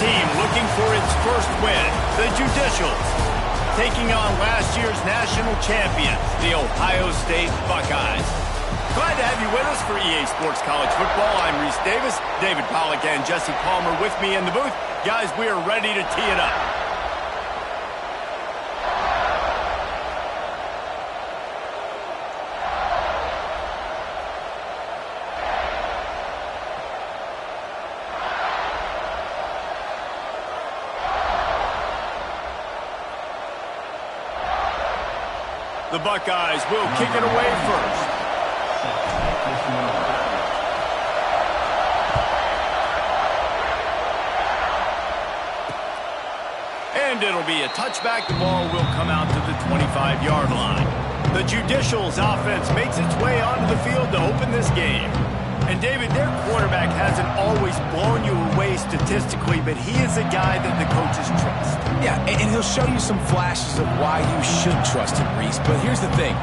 team looking for its first win, the Judicials, taking on last year's national champions, the Ohio State Buckeyes. Glad to have you with us for EA Sports College Football. I'm Reese Davis, David Pollack and Jesse Palmer with me in the booth. Guys, we are ready to tee it up. The Buckeyes will kick it away first. And it'll be a touchback. The ball will come out to the 25-yard line. The Judicials offense makes its way onto the field to open this game. And, David, their quarterback hasn't always blown you away statistically, but he is a guy that the coaches trust. Yeah, and he'll show you some flashes of why you should trust him, Reese. But here's the thing.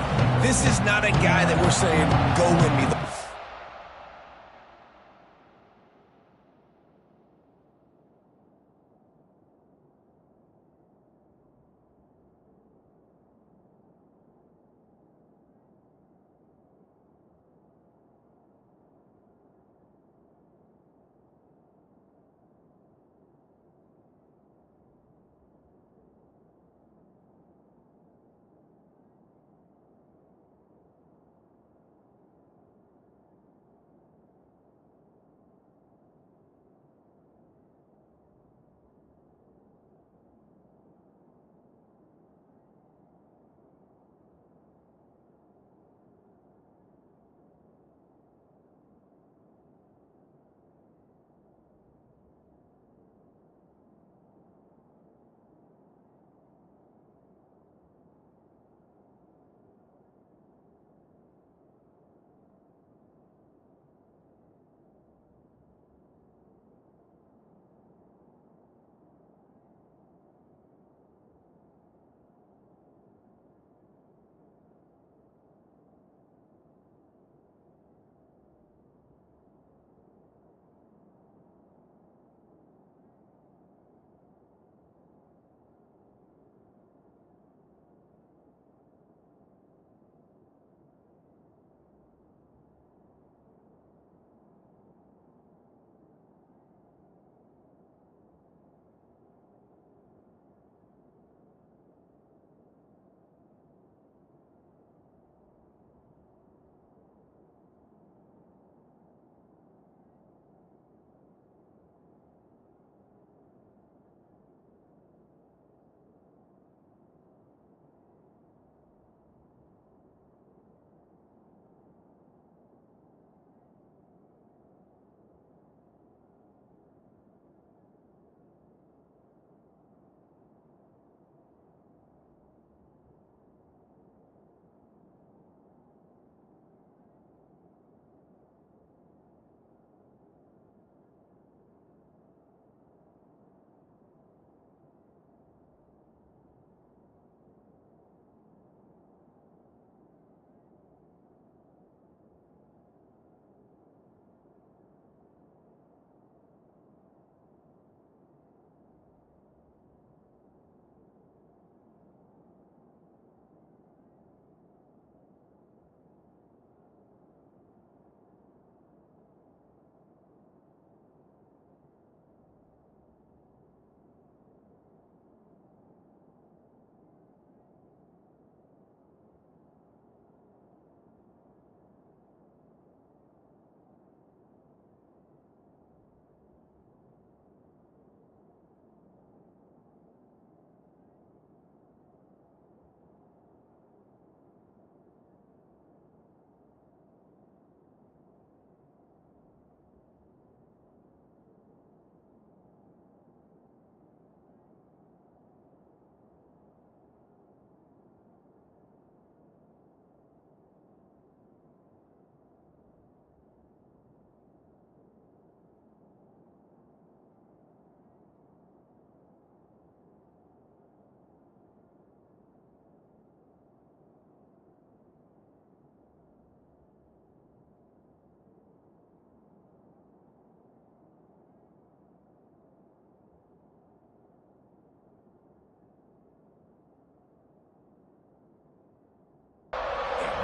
This is not a guy that we're saying, go win me the...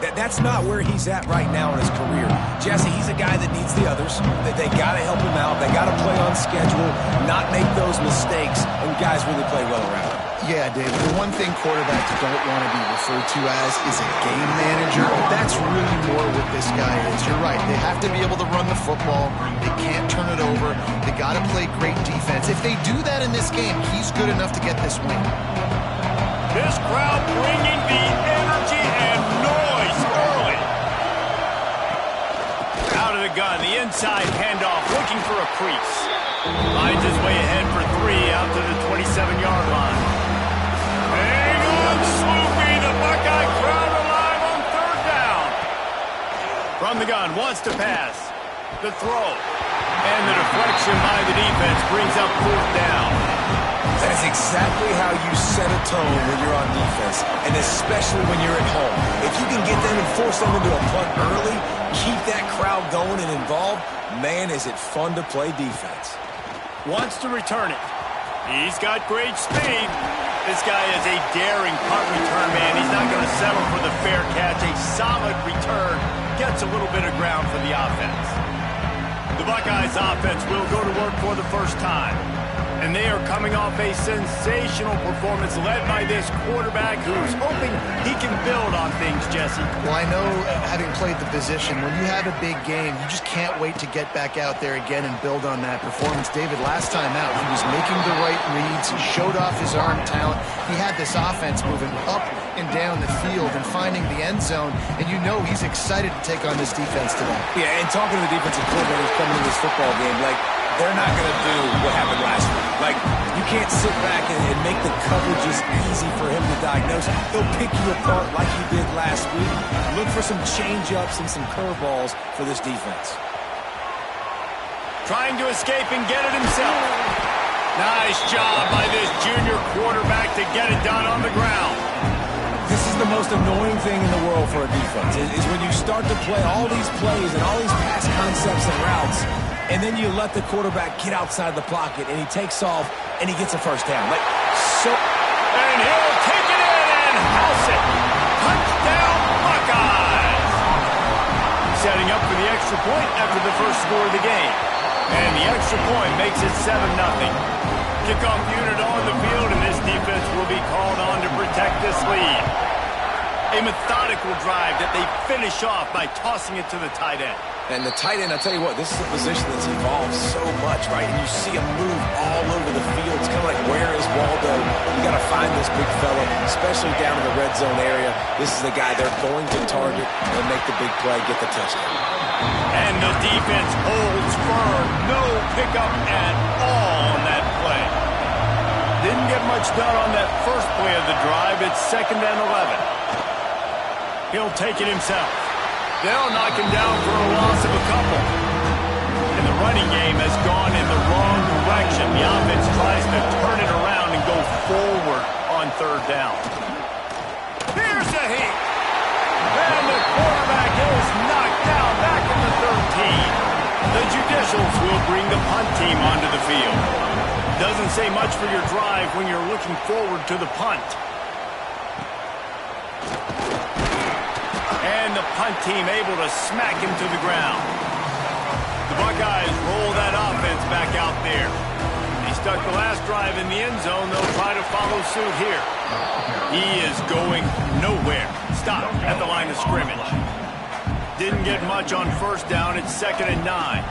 That's not where he's at right now in his career. Jesse, he's a guy that needs the others. They got to help him out. They got to play on schedule, not make those mistakes, and guys really play well around him. Yeah, David, the one thing quarterbacks don't want to be referred to as is a game manager. That's really more what this guy is. You're right. They have to be able to run the football. They can't turn it over. They got to play great defense. If they do that in this game, he's good enough to get this win. This crowd bringing the energy and noise early. Out of the gun, the inside handoff, looking for a crease. Finds his way ahead for 3 out to the 27-yard line. Hang on, Sloopy, the Buckeye crowd alive on 3rd down. From the gun, wants to pass. The throw. And the deflection by the defense brings up 4th down. That is exactly how you set a tone when you're on defense, and especially when you're at home. If you can get them and force them into a punt early, keep that crowd going and involved, man, is it fun to play defense. Wants to return it. He's got great speed. This guy is a daring punt return man. He's not going to settle for the fair catch. A solid return gets a little bit of ground for the offense. The Buckeyes offense will go to work for the first time. And they are coming off a sensational performance led by this quarterback who's hoping he can build on things, Jesse. Well, I know, having played the position, when you have a big game, you just can't wait to get back out there again and build on that performance. David, last time out, he was making the right reads. He showed off his arm talent. He had this offense moving up and down the field and finding the end zone. And you know he's excited to take on this defense today. Yeah, and talking to the defensive coordinators coming into this football game, like, they're not going to do what happened last week. Like, you can't sit back and make the coverages easy for him to diagnose. He'll pick you apart like he did last week. Look for some change-ups and some curveballs for this defense. Trying to escape and get it himself. Nice job by this junior quarterback to get it done on the ground. This is the most annoying thing in the world for a defense, is when you start to play all these plays and all these pass concepts and routes, and then you let the quarterback get outside the pocket, and he takes off, and he gets a first down. Like, so... And he'll take it in and house it. Touchdown, Buckeyes. Setting up for the extra point after the first score of the game. And the extra point makes it 7-0. Kickoff unit on the field, and this defense will be called on to protect this lead. A methodical drive that they finish off by tossing it to the tight end. And the tight end, I'll tell you what, this is a position that's evolved so much, right? And you see him move all over the field. It's kind of like, where is Waldo? You got to find this big fella, especially down in the red zone area. This is the guy they're going to target and make the big play, get the touchdown. And the defense holds firm. No pickup at all on that play. Didn't get much done on that first play of the drive. It's 2nd and 11. He'll take it himself. They'll knock him down for a loss of a couple. And the running game has gone in the wrong direction. The offense tries to turn it around and go forward on 3rd down. Here's a heat. And the quarterback is knocked down back at the 13. The Judicials will bring the punt team onto the field. Doesn't say much for your drive when you're looking forward to the punt. And the punt team able to smack him to the ground. The Buckeyes roll that offense back out there. He stuck the last drive in the end zone. They'll try to follow suit here. He is going nowhere. Stop at the line of scrimmage. Didn't get much on 1st down. It's 2nd and 9.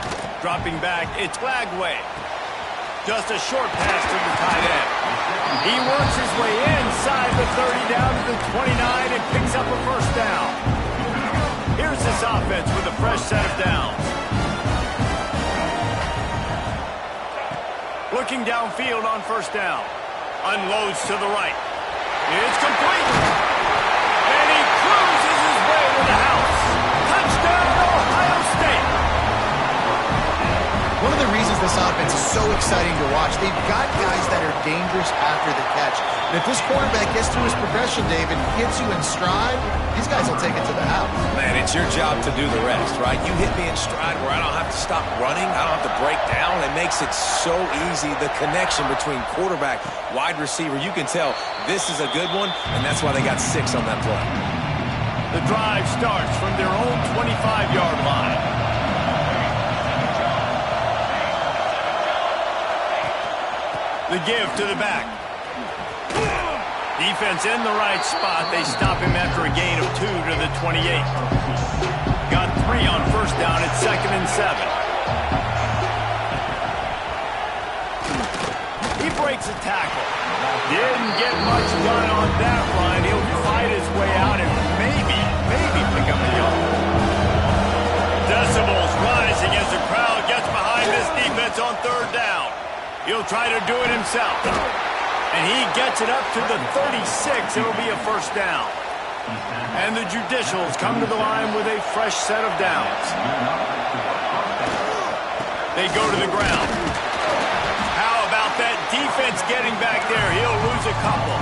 Dropping back, it's Flagway. Just a short pass to the tight end. He works his way inside the 30 down to the 29 and picks up a 1st down. Here's this offense with a fresh set of downs. Looking downfield on 1st down. Unloads to the right. It's complete. And he cruises his way to the house. Touchdown, Ohio State. One of the reasons this offense is so exciting to watch, they've got guys that are dangerous after the catch. And if this quarterback gets through his progression, David, hits you in stride, these guys will take it to the house. Man, it's your job to do the rest, right? You hit me in stride where I don't have to stop running. I don't have to break down. It makes it so easy. The connection between quarterback, wide receiver, you can tell this is a good one, and that's why they got 6 on that play. The drive starts from their own 25-yard line. The give to the back. Defense in the right spot. They stop him after a gain of 2 to the 28. Got 3 on first down at 2nd and 7. He breaks a tackle. Didn't get much done on that run. He'll fight his way out and maybe pick up a yard. Decibels rising as the crowd gets behind this defense on 3rd down. He'll try to do it himself. And he gets it up to the 36. It'll be a first down. And the Judicials come to the line with a fresh set of downs. They go to the ground. How about that defense getting back there? He'll lose a couple.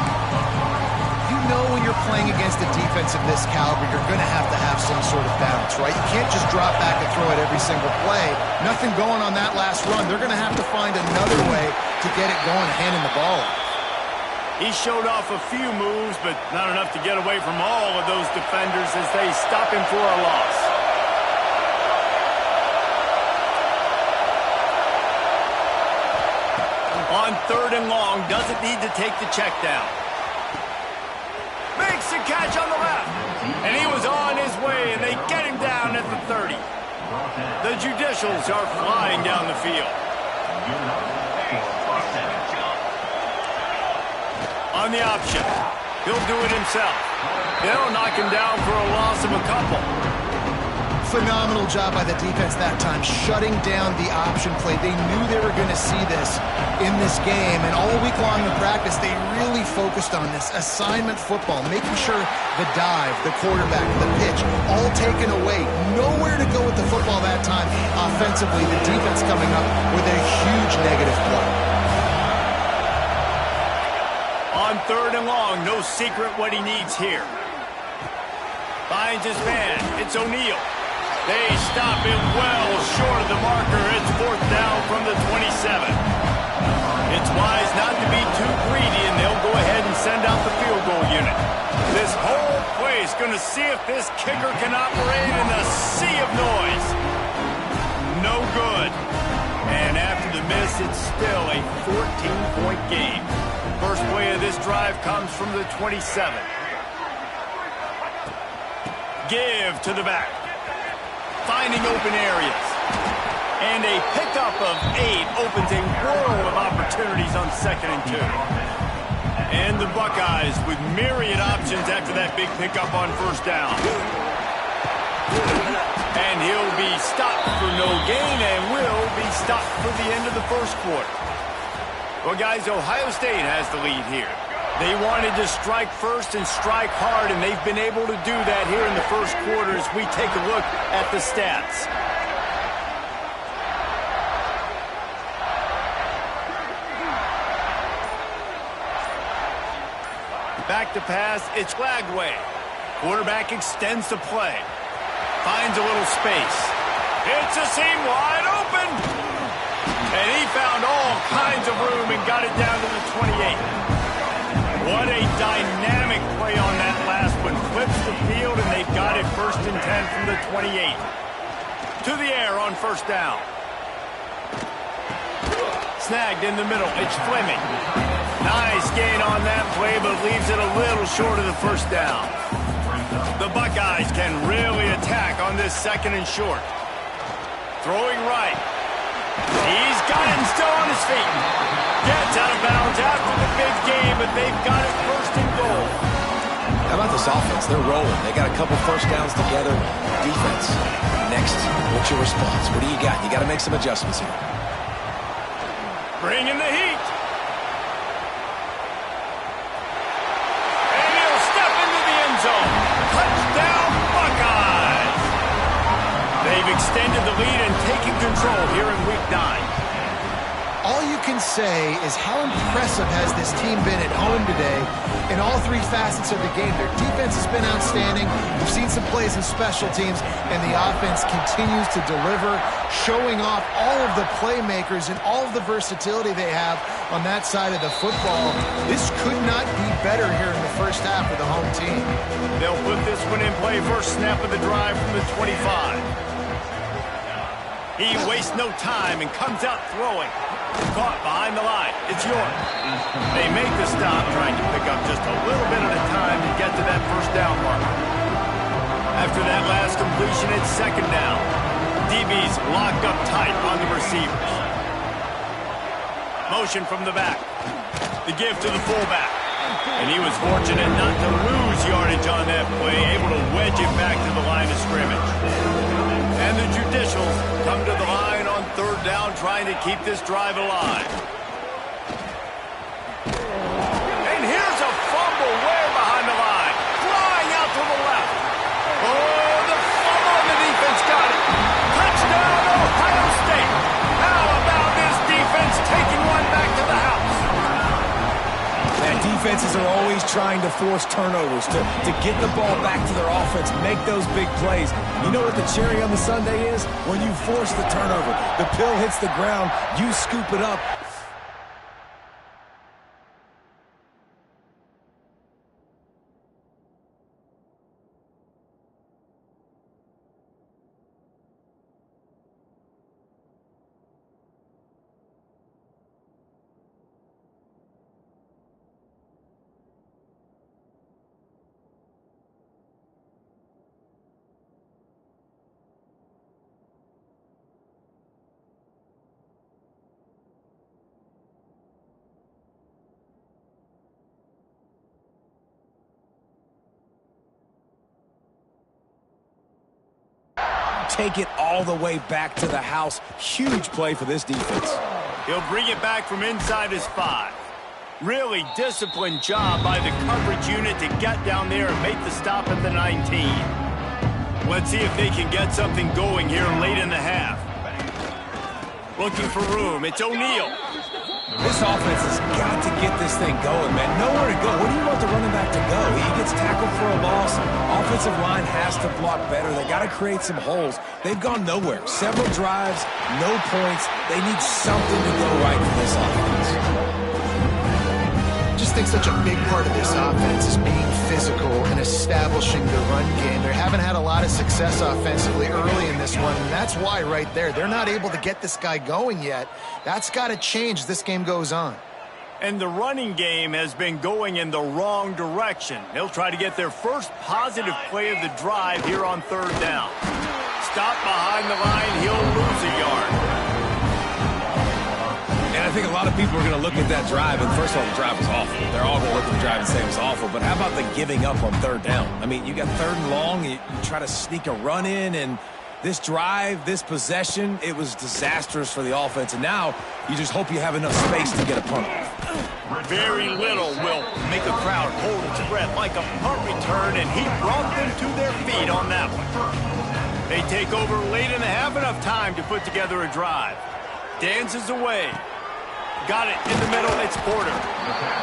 You know when you're playing against a defense of this caliber, you're going to have some sort of balance, right? You can't just drop back and throw it every single play. Nothing going on that last run. They're going to have to find another way to get it going, handing the ball off. He showed off a few moves, but not enough to get away from all of those defenders as they stop him for a loss. On 3rd and long, doesn't need to take the check down. Makes the catch on the left. And he was on his way, and they get him down at the 30. The Judicials are flying down the field. On the option, he'll do it himself. They'll knock him down for a loss of a couple. Phenomenal job by the defense that time, shutting down the option play. They knew they were going to see this in this game, and all week long in practice, they really focused on this assignment football, making sure the dive, the quarterback, the pitch, all taken away. Nowhere to go with the football that time. Offensively, the defense coming up with a huge negative play. On 3rd and long, no secret what he needs here. Finds his man. It's O'Neal. They stop him well short of the marker. It's 4th down from the 27. It's wise not to be too greedy, and they'll go ahead and send out the field goal unit. This whole place going to see if this kicker can operate in a sea of noise. No good. And after the miss, it's still a 14-point game. First play of this drive comes from the 27. Give to the back. Finding open areas. And a pickup of 8 opens a world of opportunities on 2nd and 2. And the Buckeyes with myriad options after that big pickup on first down. And he'll be stopped for no gain and will be stopped for the end of the first quarter. Well, guys, Ohio State has the lead here. They wanted to strike first and strike hard, and they've been able to do that here in the first quarter as we take a look at the stats. Back to pass, it's Lagway. Quarterback extends the play. Finds a little space. It's a seam wide open. And he found all kinds of room and got it down to the 28. What a dynamic play on that last one. Flips the field, and they've got it 1st and 10 from the 28. To the air on first down. Snagged in the middle. It's Fleming. Nice gain on that play, but leaves it a little short of the first down. The Buckeyes can really attack on this 2nd and short. Throwing right. He's got it and still on his feet. Gets out of bounds after the big game, but they've got it 1st and goal. How about this offense? They're rolling. They got a couple first downs together. Defense. Next, what's your response? What do you got? You got to make some adjustments here. Bringing the heat. And he'll step into the end zone. Touchdown, Buckeyes. They've extended the lead and taken control here in Week 9. All you can can say is how impressive has this team been at home today in all three facets of the game. Their defense has been outstanding. We've seen some plays in special teams, and the offense continues to deliver, showing off all of the playmakers and all of the versatility they have on that side of the football. This could not be better here in the first half for the home team. They'll put this one in play. First snap of the drive from the 25. He wastes no time and comes out throwing. Caught behind the line. It's York. They make the stop, trying to pick up just a little bit at a time to get to that first down marker. After that last completion, it's second down. DB's locked up tight on the receivers. Motion from the back. The give to the fullback. And he was fortunate not to lose yardage on that play, able to wedge it back to the line of scrimmage. And the Judicials come to the line on third down, trying to keep this drive alive. And here's a fumble way behind the line. Flying out to the left. Oh, the fumble, and the defense got it. Touchdown, Ohio State. How about this defense taking one back to the house? Man, defenses are always trying to force turnovers, to get the ball back to their offense, make those big plays. You know what the cherry on the sundae is? When you force the turnover. The pill hits the ground, you scoop it up. Take it all the way back to the house. Huge play for this defense. He'll bring it back from inside his 5. Really disciplined job by the coverage unit to get down there and make the stop at the 19. Let's see if they can get something going here late in the half. Looking for room. It's O'Neal. This offense has got to get this thing going, man. Nowhere to go. Where do you want the running back to go? He gets tackled for a loss. Offensive line has to block better. They got to create some holes. They've gone nowhere. Several drives, no points. They need something to go right for this offense. I just think such a big part of this offense is being physical and establishing the run game. They haven't had a lot of success offensively early in this one, and that's why right there. They're not able to get this guy going yet. That's got to change as this game goes on. And the running game has been going in the wrong direction. They'll try to get their first positive play of the drive here on third down. Stop behind the line, he'll lose a yard. And I think a lot of people are going to look at that drive, and first of all, the drive was awful. They're all going to look at the drive and say it was awful. But how about the giving up on third down? I mean, you got third and long, you try to sneak a run in, and this drive, this possession, it was disastrous for the offense. And now you just hope you have enough space to get a punt off. Very little will make a crowd hold its breath like a punt return, and he brought them to their feet on that one. They take over late in the half, enough time to put together a drive. Dances away. Got it in the middle, it's Porter.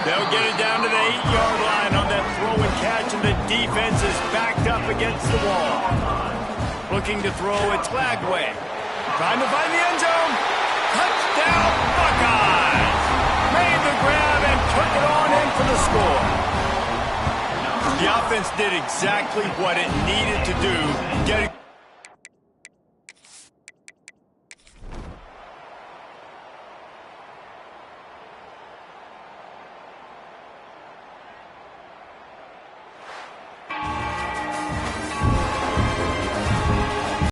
They'll get it down to the 8-yard line on that throw and catch, and the defense is backed up against the wall. Looking to throw, it's Lagway. Trying to find the end zone. Touchdown, Buckeyes! Made the grab and took it on in for the score. The offense did exactly what it needed to do.